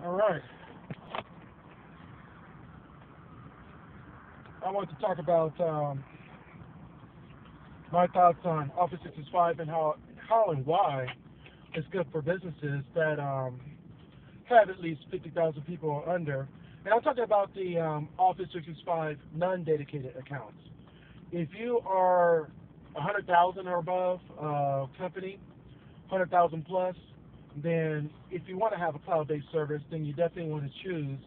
All right. I want to talk about my thoughts on Office 365 and how and why it's good for businesses that have at least 50,000 people or under. And I'm talking about the Office 365 non-dedicated accounts. If you are 100,000 or above company, 100,000 plus, then if you want to have a cloud-based service, then you definitely want to choose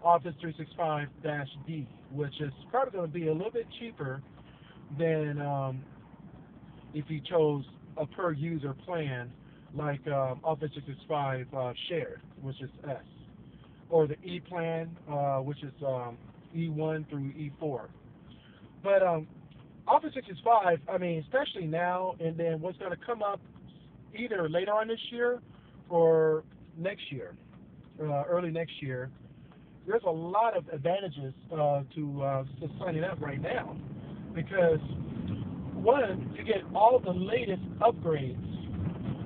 Office 365-D, which is probably going to be a little bit cheaper than if you chose a per-user plan like Office 365 Shared, which is S, or the E plan, which is E1 through E4. But Office 365, I mean, especially now, and then what's going to come up either later on this year or next year, early next year, there's a lot of advantages to signing up right now, because one, you get all the latest upgrades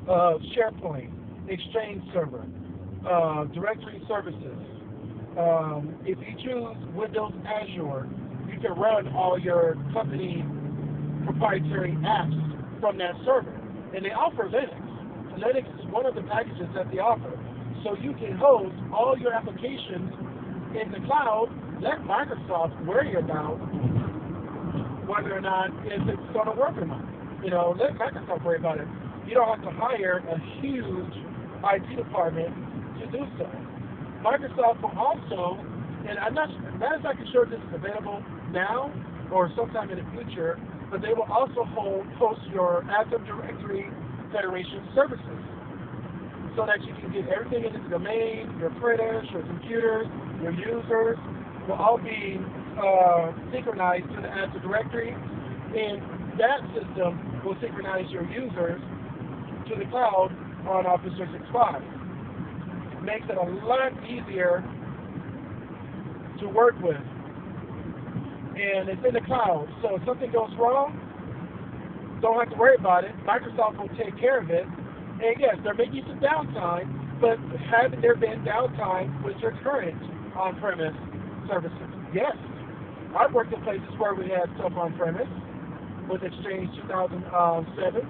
of SharePoint, Exchange Server, directory services. If you choose Windows Azure, you can run all your company proprietary apps from that server. And they offer Linux. Linux is one of the packages that they offer. So you can host all your applications in the cloud. Let Microsoft worry about whether or not if it's going to work or not. You know, let Microsoft worry about it. You don't have to hire a huge IT department to do so. Microsoft will also, and I'm not exactly sure if this is available now or sometime in the future, but they will also host your Active Directory Federation services, so that you can get everything in the domain, your printers, your computers, your users will all be synchronized to the Active Directory, and that system will synchronize your users to the cloud on Office 365. It makes it a lot easier to work with, and it's in the cloud, so if something goes wrong, don't have to worry about it. Microsoft will take care of it. And yes, there may be some downtime, but haven't there been downtime with your current on-premise services? Yes. I've worked in places where we had stuff on-premise with Exchange 2007,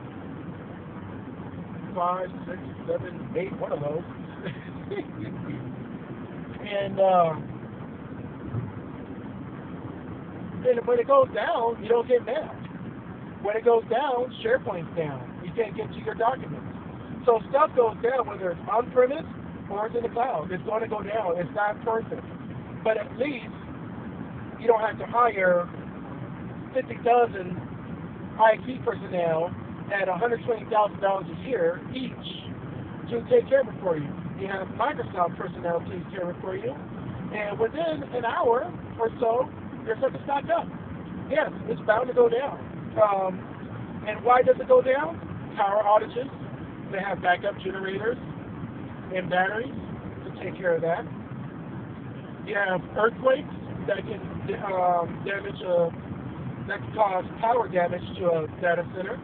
5, 6, 7, 8, one of those. And when it goes down, you don't get mad. When it goes down, SharePoint's down. You can't get to your documents. So stuff goes down, whether it's on-premise or it's in the cloud. It's going to go down. It's not perfect. But at least you don't have to hire 50,000 IT personnel at $120,000 a year each to take care of it for you. You have Microsoft personnel to take care of it for you. And within an hour or so, your service back up. Yes, it's bound to go down. And why does it go down? Power outages. They have backup generators and batteries to take care of that. You have earthquakes that can damage, that can cause power damage to a data center.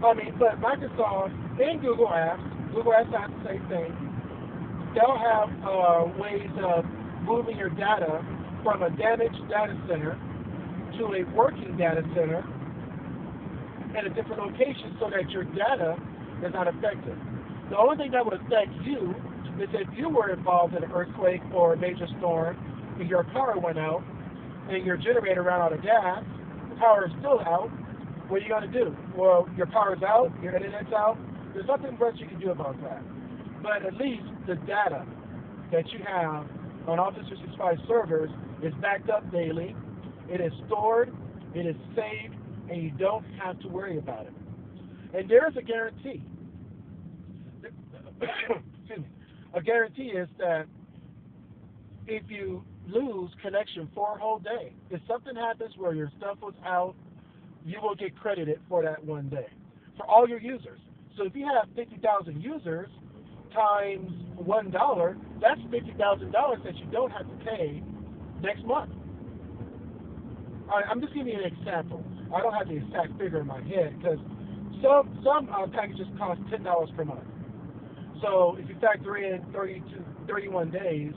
But Microsoft and Google Apps have the same thing. They'll have ways of moving your data from a damaged data center to a working data center at a different location so that your data is not affected. The only thing that would affect you is if you were involved in an earthquake or a major storm and your power went out and your generator ran out of gas, the power is still out. What are you going to do? Well, your power's out, your internet's out. There's nothing much you can do about that. But at least the data that you have on Office 365 servers is backed up daily. It is stored, it is saved, and you don't have to worry about it. And there is a guarantee. Excuse me. A guarantee is that if you lose connection for a whole day, if something happens where your stuff was out, you will get credited for that one day for all your users. So if you have 50,000 users times $1, that's $50,000 that you don't have to pay next month. I'm just giving you an example. I don't have the exact figure in my head because some packages cost $10 per month. So if you factor in 31 days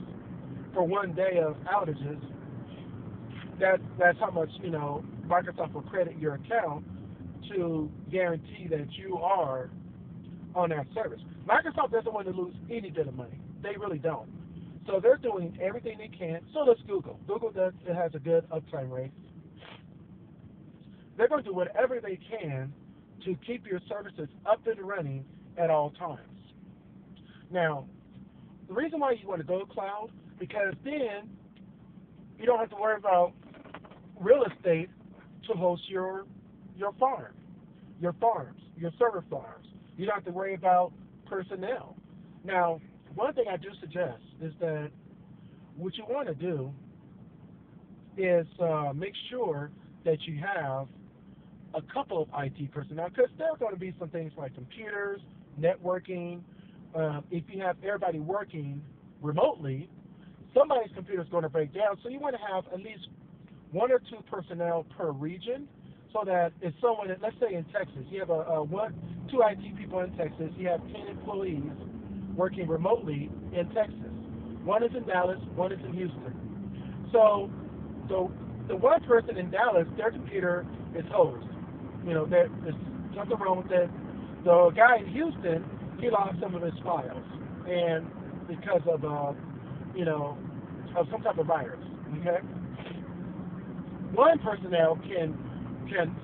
for 1 day of outages, that's how much, you know, Microsoft will credit your account to guarantee that you are on that service. Microsoft doesn't want to lose any bit of money. They really don't. So they're doing everything they can. So does Google. Google has a good uptime rate. They're going to do whatever they can to keep your services up and running at all times. Now, the reason why you want to go cloud, because then you don't have to worry about real estate to host your farms, your server farms. You don't have to worry about personnel. Now, one thing I do suggest is that what you want to do is make sure that you have a couple of IT personnel, because there are going to be some things like computers, networking. If you have everybody working remotely, somebody's computer is going to break down. So you want to have at least 1 or 2 personnel per region, so that if someone, let's say in Texas, you have 2 IT people in Texas, you have 10 employees working remotely in Texas. 1 is in Dallas, 1 is in Houston. So the one person in Dallas, their computer is hosed. You know, there's nothing wrong with that. The guy in Houston, he lost some of his files, and because of you know, of some type of virus. Okay. One personnel can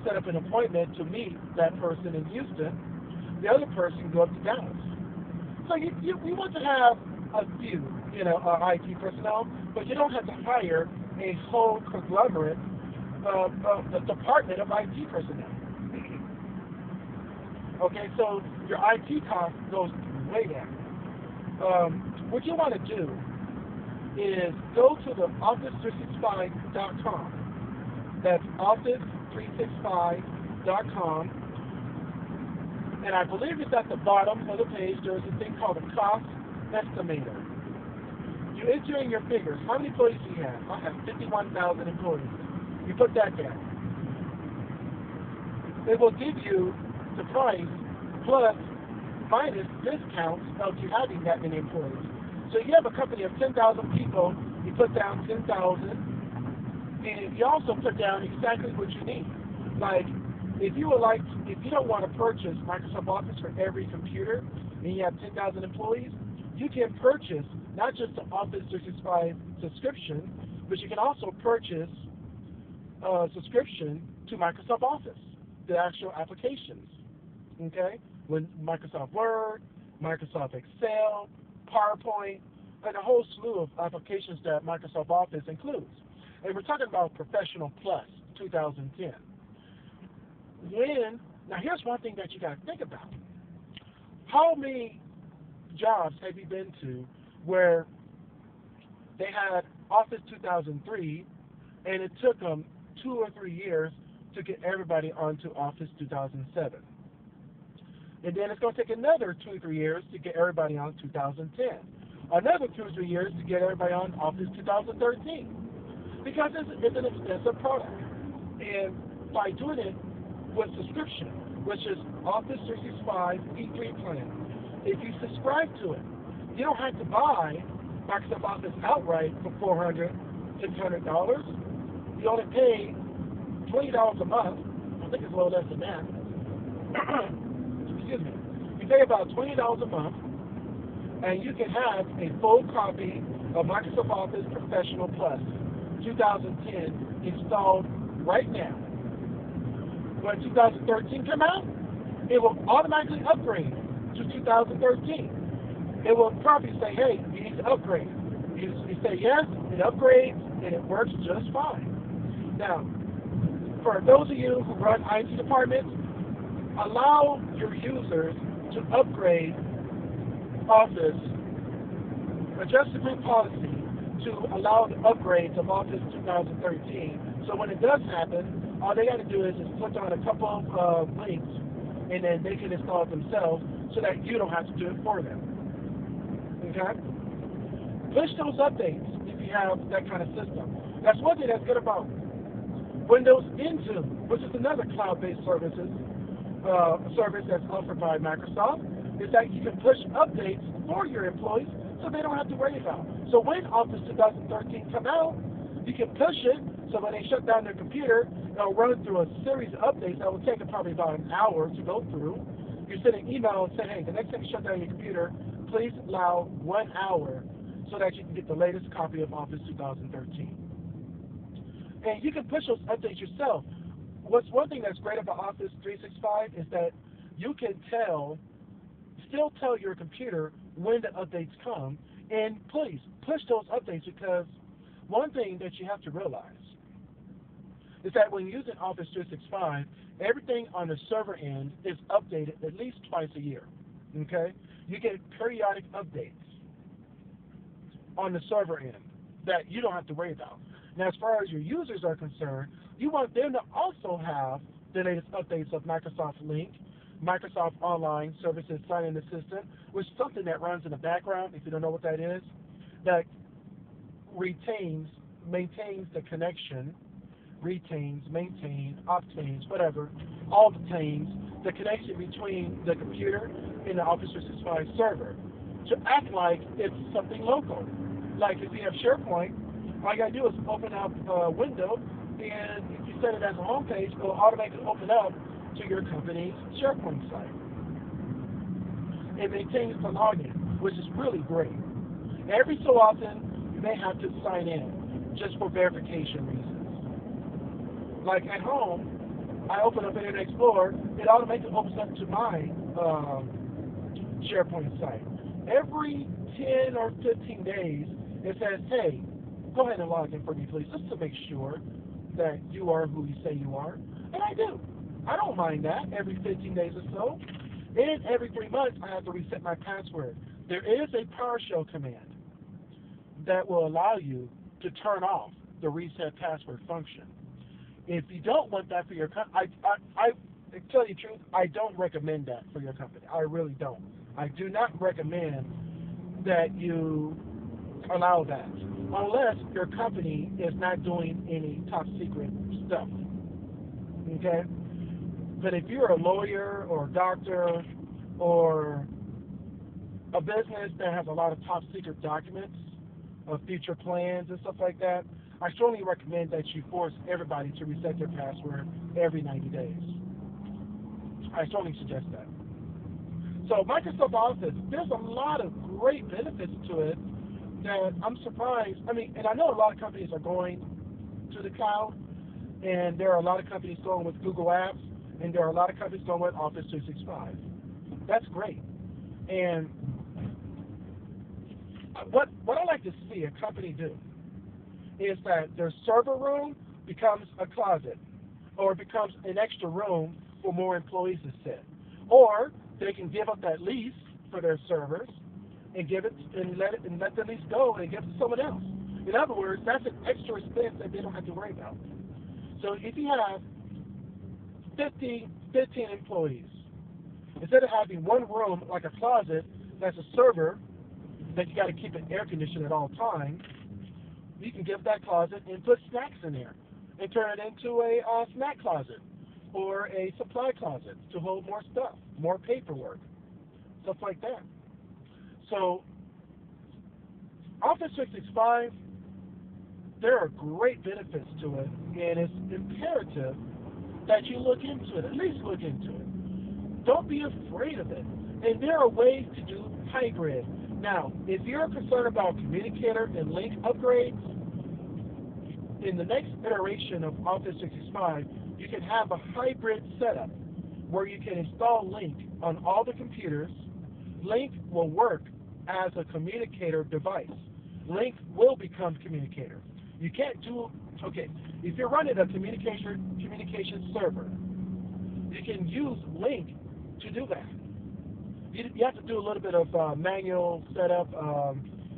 set up an appointment to meet that person in Houston. The other person can go up to Dallas. So you want to have a few, you know, IT personnel, but you don't have to hire a whole conglomerate of the department of IT personnel. Okay, so your IT cost goes way down. What you want to do is go to the office365.com. That's office365.com. And I believe it's at the bottom of the page. There's a thing called a cost estimator. You enter in your figures. How many employees do you have? I have 51,000 employees. You put that down. It will give you the price plus minus discounts of you having that many employees. So you have a company of 10,000 people, you put down 10,000, and you also put down exactly what you need. Like, if you don't want to purchase Microsoft Office for every computer, and you have 10,000 employees, you can purchase not just the Office 365 subscription, but you can also purchase a subscription to Microsoft Office, the actual applications. Okay, with Microsoft Word, Microsoft Excel, PowerPoint, and a whole slew of applications that Microsoft Office includes. And we're talking about Professional Plus 2010. Now here's one thing that you got to think about. How many jobs have you been to where they had Office 2003 and it took them 2 or 3 years to get everybody onto Office 2007? And then it's going to take another 2 or 3 years to get everybody on 2010. Another 2 or 3 years to get everybody on Office 2013. Because it's an expensive product. And by doing it with subscription, which is Office 365 E3 plan, if you subscribe to it, you don't have to buy Microsoft Office outright for $400, $600. You only pay $20 a month. I think it's a little less than that. Excuse me. You pay about $20 a month, and you can have a full copy of Microsoft Office Professional Plus 2010 installed right now. When 2013 come out, it will automatically upgrade to 2013. It will probably say, hey, you need to upgrade. You say yes, it upgrades, and it works just fine. Now, for those of you who run IT departments, allow your users to upgrade Office. Adjust the group policy to allow the upgrades of Office 2013. So when it does happen, all they got to do is just click on a couple of links, and then they can install it themselves so that you don't have to do it for them. Okay? Push those updates if you have that kind of system. That's one thing that's good about Windows Intune, which is another cloud-based service that's offered by Microsoft, is that you can push updates for your employees so they don't have to worry about it. So when Office 2013 come out, you can push it, so when they shut down their computer, it'll run through a series of updates that will take it probably about an hour to go through. You send an email and say, hey, the next time you shut down your computer, please allow 1 hour so that you can get the latest copy of Office 2013. And you can push those updates yourself. What's one thing that's great about Office 365 is that you can still tell your computer when the updates come, and please push those updates, because one thing that you have to realize is that when using Office 365, everything on the server end is updated at least twice a year. Okay? You get periodic updates on the server end that you don't have to worry about. Now, as far as your users are concerned, you want them to also have the latest updates of Microsoft Lync, Microsoft Online Services Sign-In Assistant, which is something that runs in the background, if you don't know what that is, that maintains the connection, obtains, whatever, all obtains the connection between the computer and the Office 365 server to act like it's something local. Like if you have SharePoint, all you got to do is open up a window, and if you set it as a home page, it will automatically open up to your company's SharePoint site. It maintains the login, which is really great. Every so often, you may have to sign in just for verification reasons. Like at home, I open up Internet Explorer, it automatically opens up to my SharePoint site. Every 10 or 15 days, it says, hey, go ahead and log in for me, please, just to make sure that you are who you say you are. And I do. I don't mind that every 15 days or so. And every 3 months, I have to reset my password. There is a PowerShell command that will allow you to turn off the reset password function. If you don't want that for your company, I tell you the truth, I don't recommend that for your company. I really don't. I do not recommend that you allow that, unless your company is not doing any top secret stuff. Okay? But if you're a lawyer or a doctor or a business that has a lot of top secret documents of future plans and stuff like that, I strongly recommend that you force everybody to reset their password every 90 days. I strongly suggest that. So Microsoft Office, there's a lot of great benefits to it that I'm surprised. I mean, and I know a lot of companies are going to the cloud, and there are a lot of companies going with Google Apps, and there are a lot of companies going with Office 365. That's great. And what I like to see a company do is that their server room becomes a closet, or becomes an extra room for more employees to sit. Or they can give up that lease for their servers and let the lease go and give it to someone else. In other words, that's an extra expense that they don't have to worry about. So if you have 15 employees, instead of having one room like a closet that's a server that you got to keep it air conditioned at all times, you can give that closet and put snacks in there and turn it into a snack closet or a supply closet to hold more stuff, more paperwork, stuff like that. So Office 365, there are great benefits to it, and it's imperative that you look into it, at least look into it. Don't be afraid of it. And there are ways to do hybrid. Now, if you're concerned about communicator and link upgrades, in the next iteration of Office 365, you can have a hybrid setup where you can install Lync on all the computers. Lync will work as a communicator device. Lync will become communicator. You can't do, okay, if you're running a communication server, you can use Lync to do that. You have to do a little bit of manual setup.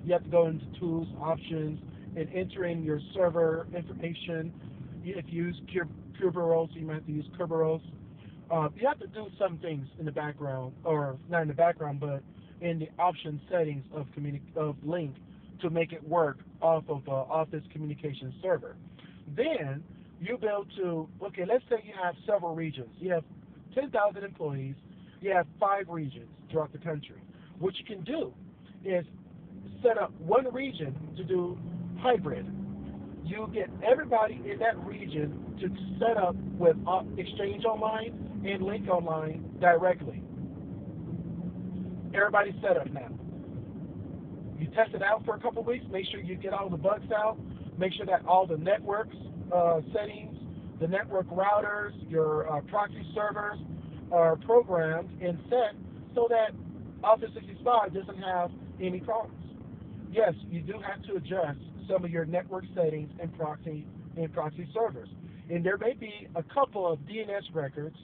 You have to go into tools, options, and enter in your server information. If you use Kerberos, you might have to use Kerberos. You have to do some things in the background, or not in the background, but in the option settings of Lync to make it work off of Office Communication Server. Then you'll be able to, okay, let's say you have several regions. You have 10,000 employees. You have 5 regions throughout the country. What you can do is set up one region to do hybrid. You get everybody in that region to set up with Exchange Online and Lync Online directly. Everybody's set up now. You test it out for a couple weeks, make sure you get all the bugs out, make sure that all the network settings, the network routers, your proxy servers are programmed and set so that Office 365 doesn't have any problems. Yes, you do have to adjust some of your network settings and proxy servers. And there may be a couple of DNS records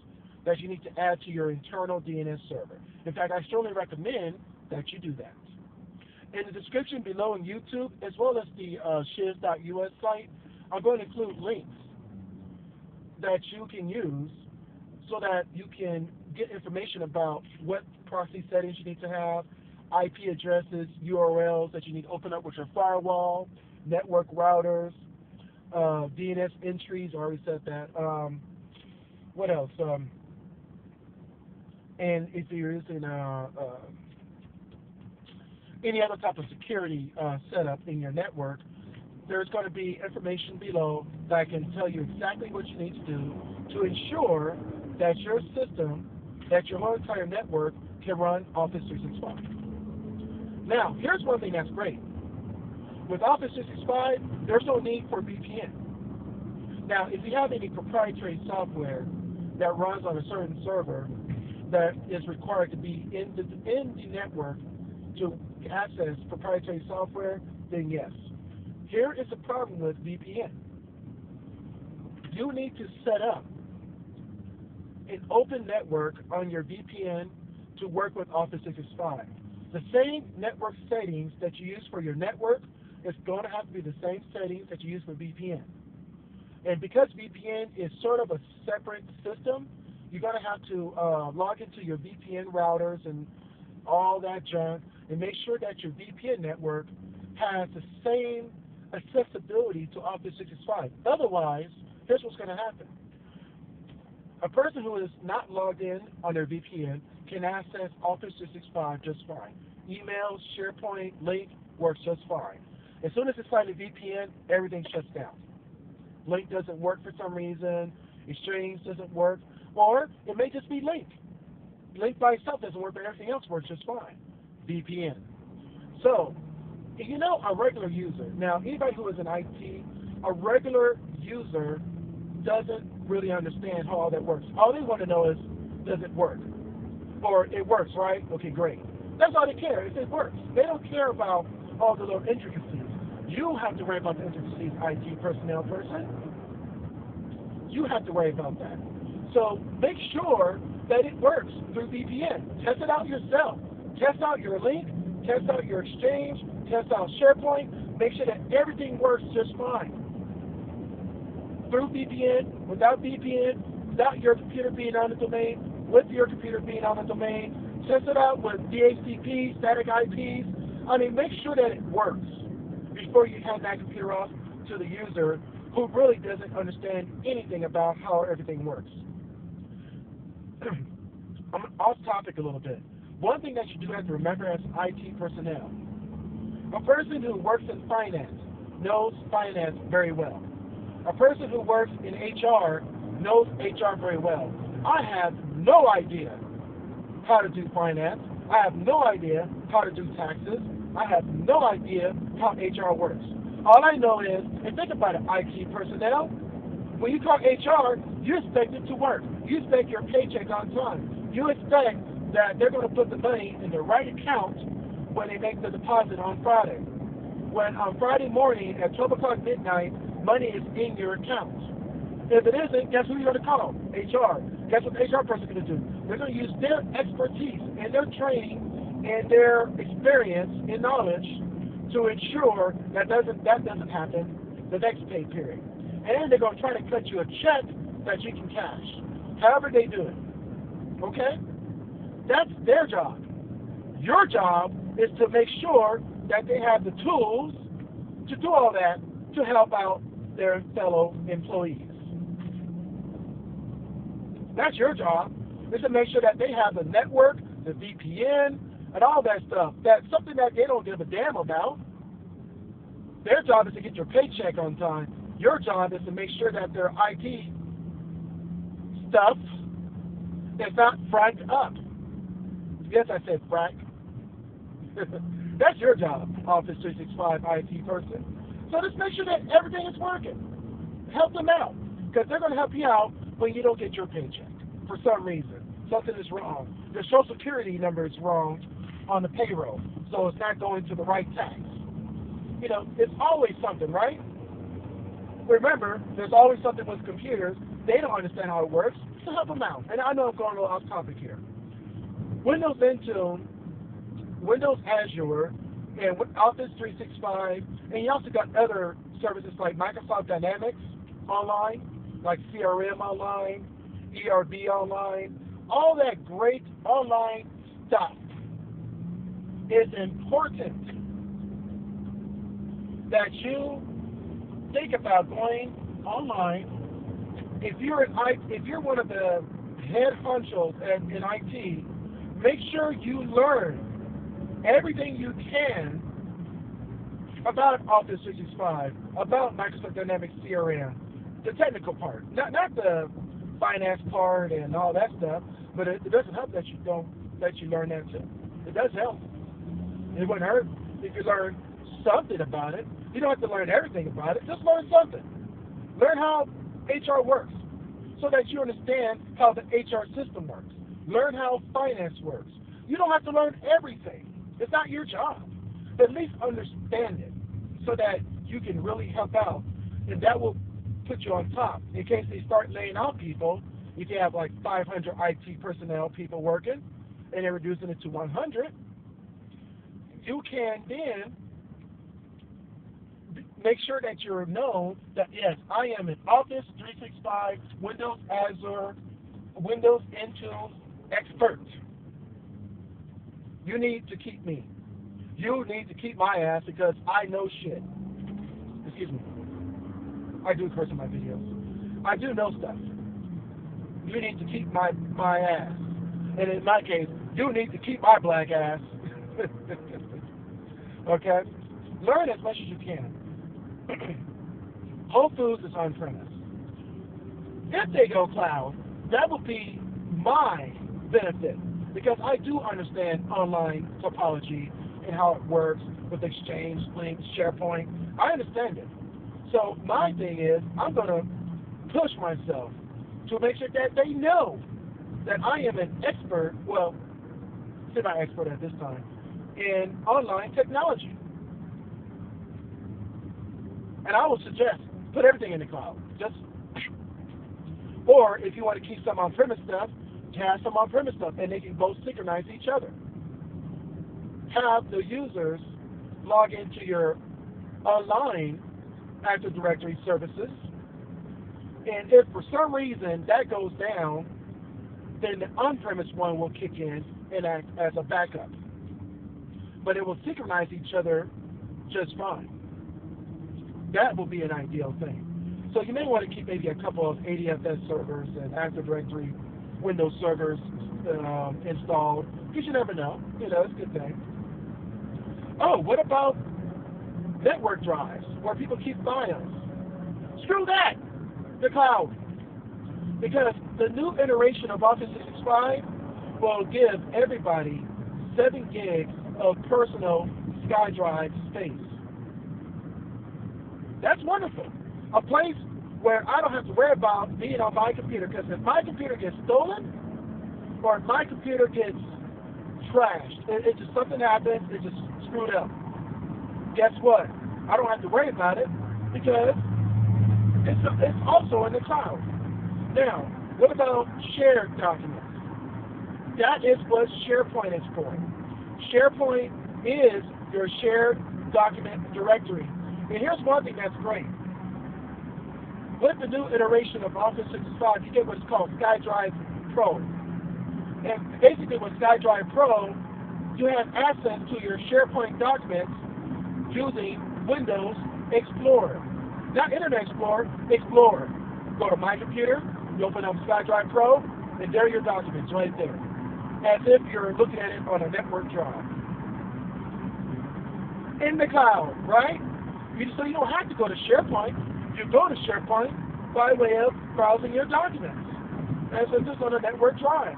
that you need to add to your internal DNS server. In fact, I strongly recommend that you do that. In the description below on YouTube, as well as the sHiZ.us site, I'm going to include links that you can use so that you can get information about what proxy settings you need to have, IP addresses, URLs that you need to open up with your firewall, network routers, DNS entries, I already said that. What else? And if you're using any other type of security setup in your network, there's going to be information below that can tell you exactly what you need to do to ensure that your system, that your whole entire network can run Office 365. Now, here's one thing that's great. With Office 365, there's no need for VPN. Now, if you have any proprietary software that runs on a certain server that is required to be in the network to access proprietary software, then yes. Here is the problem with VPN. You need to set up an open network on your VPN to work with Office 365. The same network settings that you use for your network is going to have to be the same settings that you use for VPN. And because VPN is sort of a separate system, you're going to have to log into your VPN routers and all that junk and make sure that your VPN network has the same accessibility to Office 365. Otherwise, here's what's going to happen. A person who is not logged in on their VPN can access Office 365 just fine. Emails, SharePoint, Lync works just fine. As soon as it's signed a VPN, everything shuts down. Lync doesn't work for some reason, Exchange doesn't work, or it may just be Lync. Lync by itself doesn't work, but everything else works just fine. VPN. So, if you know a regular user, now anybody who is in IT, a regular user doesn't really understand how all that works. All they want to know is, does it work? Or it works, right? Okay, great. That's all they care, if it works. They don't care about all the little intricacies. You have to worry about the intricacies, IT personnel person. You have to worry about that. So make sure that it works through VPN. Test it out yourself. Test out your Lync, test out your Exchange, test out SharePoint. Make sure that everything works just fine. Through VPN, without your computer being on the domain, with your computer being on the domain. Test it out with DHCP, static IPs. I mean, make sure that it works before you hand that computer off to the user who really doesn't understand anything about how everything works. I'm off topic a little bit. One thing that you do have to remember as IT personnel, a person who works in finance knows finance very well. A person who works in HR knows HR very well. I have no idea how to do finance. I have no idea how to do taxes. I have no idea how HR works. All I know is, and think about it, IT personnel, when you talk HR, you expect it to work. You expect your paycheck on time. You expect that they're going to put the money in the right account when they make the deposit on Friday. When on Friday morning at 12 o'clock midnight, money is in your account. If it isn't, guess who you're going to call? HR. Guess what the HR person is going to do? They're going to use their expertise and their training and their experience and knowledge to ensure that doesn't happen the next pay period. And they're going to try to cut you a check that you can cash. However they do it. Okay? That's their job. Your job is to make sure that they have the tools to do all that to help out their fellow employees. That's your job, is to make sure that they have the network, the VPN, and all that stuff. That's something that they don't give a damn about. Their job is to get your paycheck on time. Your job is to make sure that their IT stuff is not fracked up. Yes, I said frack. That's your job, Office 365 IT person. So just make sure that everything is working. Help them out, because they're going to help you out when you don't get your paycheck for some reason. Something is wrong. Your Social Security number is wrong on the payroll, so it's not going to the right tax. You know, it's always something, right? Remember, there's always something with computers. They don't understand how it works, so help them out. And I know I'm going a little off topic here. Windows Intune, Windows Azure, and Office 365, and you also got other services like Microsoft Dynamics Online, like CRM Online, ERB Online, all that great online stuff is important that you think about going online. If you're one of the head honchos in IT, make sure you learn everything you can about Office 365, about Microsoft Dynamics CRM, the technical part, not the finance part and all that stuff. But it doesn't help that you learn that too. It does help. It wouldn't hurt if you learn something about it. You don't have to learn everything about it. Just learn something. Learn how HR works so that you understand how the HR system works. Learn how finance works. You don't have to learn everything. It's not your job. But at least understand it so that you can really help out. And that will put you on top. In case they start laying off people, if you have like 500 IT personnel people working and they're reducing it to 100, you can then make sure that you're known that, yes, I am an Office 365, Windows Azure, Windows Intune expert. You need to keep me. You need to keep my ass because I know shit. Excuse me. I do curse in my videos. I do know stuff. You need to keep my ass. And in my case, you need to keep my black ass. Okay? Learn as much as you can. Whole Foods is on-premise. If they go cloud, that will be my benefit because I do understand online topology and how it works with Exchange, Lync, SharePoint. I understand it. So my thing is, I'm going to push myself to make sure that they know that I am an expert, well, semi-expert at this time, in online technology. And I would suggest put everything in the cloud. Or if you want to keep some on-premise stuff, have some on-premise stuff, and they can both synchronize each other. Have the users log into your online Active Directory services, and if for some reason that goes down, then the on-premise one will kick in and act as a backup. But it will synchronize each other just fine. That will be an ideal thing. So you may want to keep maybe a couple of ADFS servers and Active Directory Windows servers installed, because you never know. You know, it's a good thing. Oh, what about network drives where people keep files? Screw that! The cloud. Because the new iteration of Office 365 will give everybody 7 gigs of personal SkyDrive space. That's wonderful. A place where I don't have to worry about being on my computer, because if my computer gets stolen or if my computer gets trashed, it just something happens, it just screwed up. Guess what? I don't have to worry about it because it's also in the cloud. Now, what about shared documents? That is what SharePoint is for. SharePoint is your shared document directory. And here's one thing that's great. With the new iteration of Office 365, you get what's called SkyDrive Pro. And basically with SkyDrive Pro, you have access to your SharePoint documents using Windows Explorer. Not Internet Explorer, Explorer. Go to My Computer, you open up SkyDrive Pro, and there are your documents right there. as if you're looking at it on a network drive. In the cloud, right? So you don't have to go to SharePoint. You go to SharePoint by way of browsing your documents. And so this on a network drive.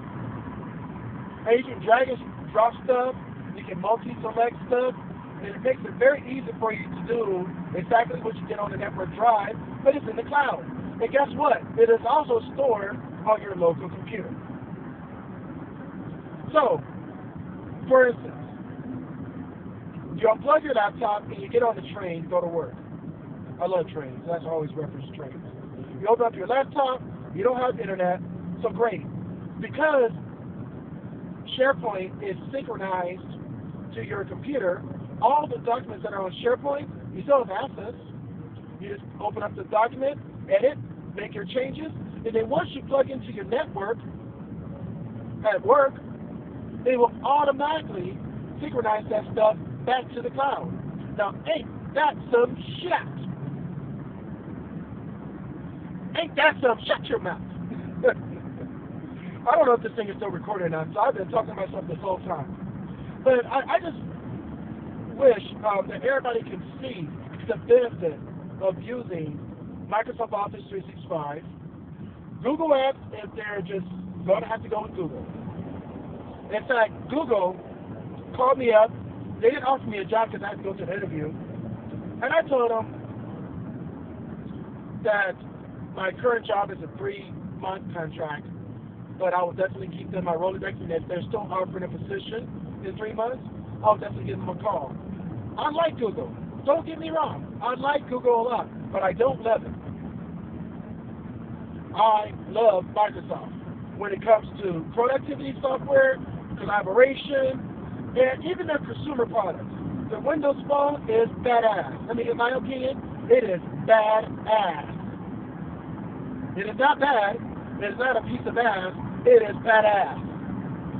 And you can drag and drop stuff. You can multi-select stuff. And it makes it very easy for you to do exactly what you did on the network drive, but it's in the cloud. And guess what? It is also stored on your local computer. So, for instance, you unplug your laptop and you get on the train to go to work. I love trains. That's always reference trains. You open up your laptop, you don't have internet, so great. Because SharePoint is synchronized to your computer, all the documents that are on SharePoint, you still have access. You just open up the document, edit, make your changes, and then once you plug into your network at work, it will automatically synchronize that stuff back to the cloud. Now, ain't that some shit? Ain't that some shut your mouth? I don't know if this thing is still recording or not, so I've been talking to myself this whole time. But I just wish that everybody can see the benefit of using Microsoft Office 365. Google Apps, if they're just going to have to go with Google. In fact, Google called me up. They didn't offer me a job because I had to go to an interview. And I told them that my current job is a 3-month contract, but I will definitely keep them my Rolodex, and if they're still offering a position in 3 months, I'll definitely give them a call. I like Google. Don't get me wrong. I like Google a lot, but I don't love it. I love Microsoft when it comes to productivity software, collaboration, and even their consumer products. The Windows Phone is badass. I mean, in my opinion, it is badass. It is not bad. It is not a piece of ass. It is badass.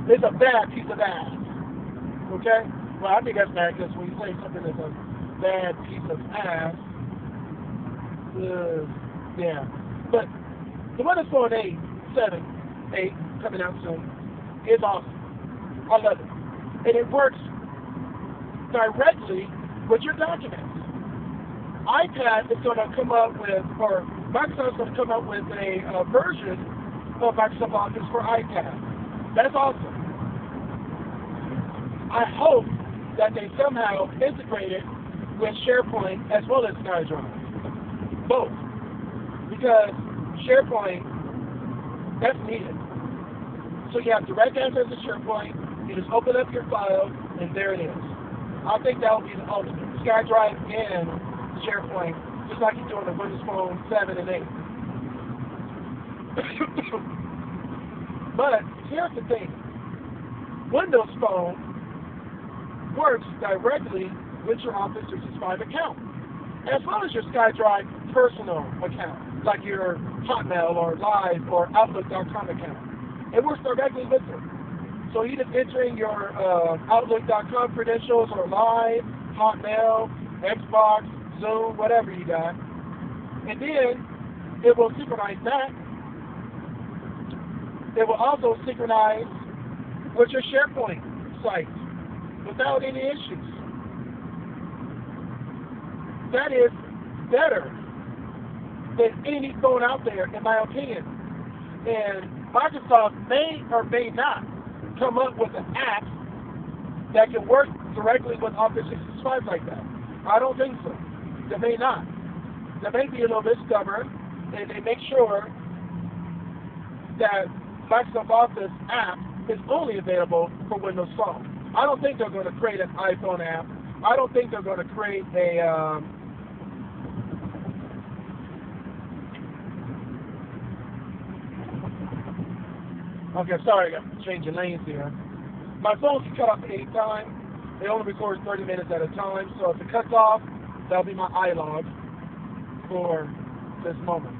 It's a bad piece of ass. Okay? Well, I think that's bad because when you say something that's a bad piece of ass, yeah. But the Windows Phone 8 coming out soon is awesome. I love it. And it works directly with your documents. iPad is going to come up with, or Microsoft's going to come up with a version of Microsoft Office for iPad. That's awesome. I hope that they somehow integrate it with SharePoint as well as SkyDrive. Both. Because SharePoint, that's needed. So you have direct access to SharePoint, you just open up your file, and there it is. I think that would be the ultimate. SkyDrive and SharePoint, just like you do on the Windows Phone 7 and 8. But here's the thing. Windows Phone works directly with your Office 365 account, as well as your SkyDrive personal account, like your Hotmail or Live or Outlook.com account. It works directly with it. So you just enter in your Outlook.com credentials or Live, Hotmail, Xbox, Zoom, whatever you got, and then it will synchronize that. It will also synchronize with your SharePoint site without any issues. That is better than any phone out there, in my opinion. And Microsoft may or may not come up with an app that can work directly with Office 365 like that. I don't think so. They may not. They may be a little bit stubborn, and they make sure that Microsoft Office app is only available for Windows Phone. I don't think they're going to create an iPhone app. I don't think they're going to create a okay, sorry, I'm changing lanes here. My phone can cut off at any time. It only records 30 minutes at a time, so if it cuts off, that'll be my iLOG for this moment.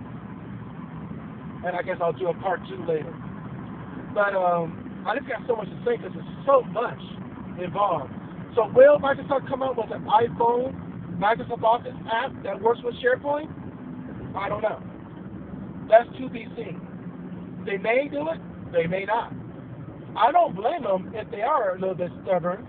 And I guess I'll do a part 2 later. But I just got so much to say because there's so much involved. So will Microsoft come up with an iPhone Microsoft Office app that works with SharePoint? I don't know. That's to be seen. They may do it. They may not. I don't blame them if they are a little bit stubborn,